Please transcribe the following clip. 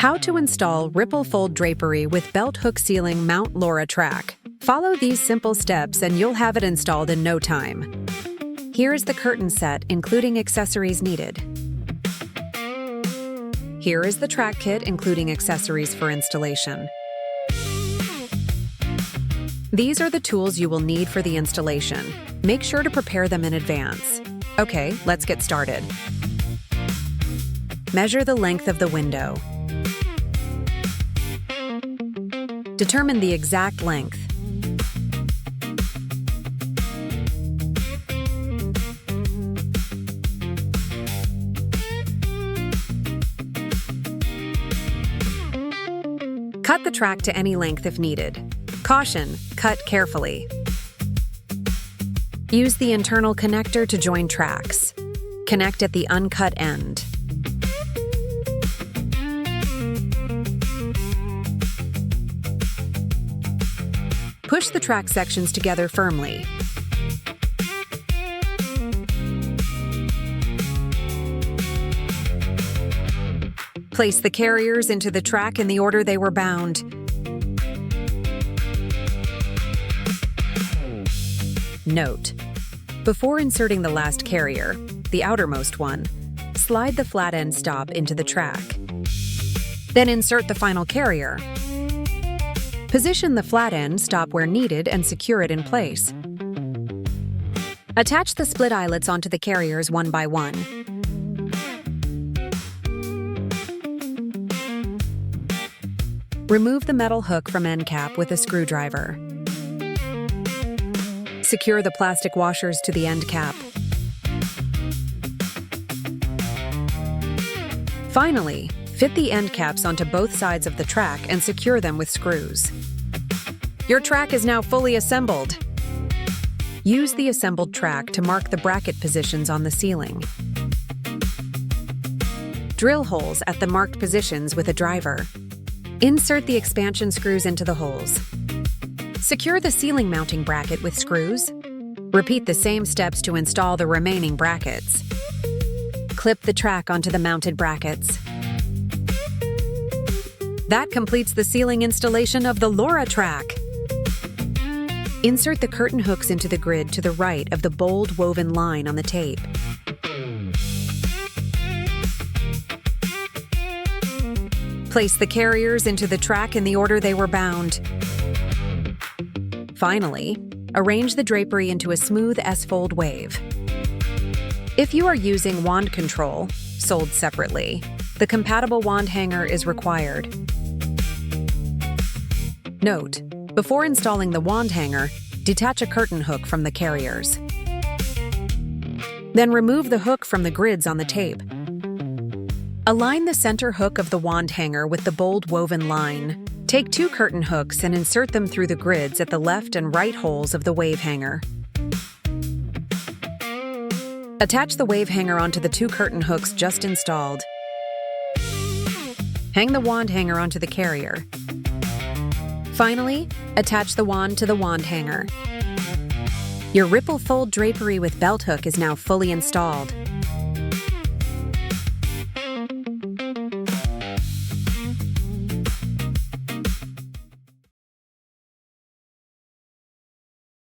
How to install ripple fold drapery with belt hook ceiling mount LORA track. Follow these simple steps and you'll have it installed in no time. Here is the curtain set, including accessories needed. Here is the track kit, including accessories for installation. These are the tools you will need for the installation. Make sure to prepare them in advance. Okay, let's get started. Measure the length of the window. Determine the exact length. Cut the track to any length if needed. Caution, cut carefully. Use the internal connector to join tracks. Connect at the uncut end. Push the track sections together firmly. Place the carriers into the track in the order they were bound. Note: before inserting the last carrier, the outermost one, slide the flat end stop into the track. Then insert the final carrier. Position the flat end stop where needed and secure it in place. Attach the split eyelets onto the carriers one by one. Remove the metal hook from end cap with a screwdriver. Secure the plastic washers to the end cap. Finally, fit the end caps onto both sides of the track and secure them with screws. Your track is now fully assembled. Use the assembled track to mark the bracket positions on the ceiling. Drill holes at the marked positions with a driver. Insert the expansion screws into the holes. Secure the ceiling mounting bracket with screws. Repeat the same steps to install the remaining brackets. Clip the track onto the mounted brackets. That completes the ceiling installation of the LORA track. Insert the curtain hooks into the grid to the right of the bold woven line on the tape. Place the carriers into the track in the order they were bound. Finally, arrange the drapery into a smooth S-fold wave. If you are using wand control, sold separately, the compatible wand hanger is required. Note: before installing the wand hanger, detach a curtain hook from the carriers. Then remove the hook from the grids on the tape. Align the center hook of the wand hanger with the bold woven line. Take 2 curtain hooks and insert them through the grids at the left and right holes of the wave hanger. Attach the wave hanger onto the 2 curtain hooks just installed. Hang the wand hanger onto the carrier. Finally, attach the wand to the wand hanger. Your ripple fold drapery with belt hook is now fully installed.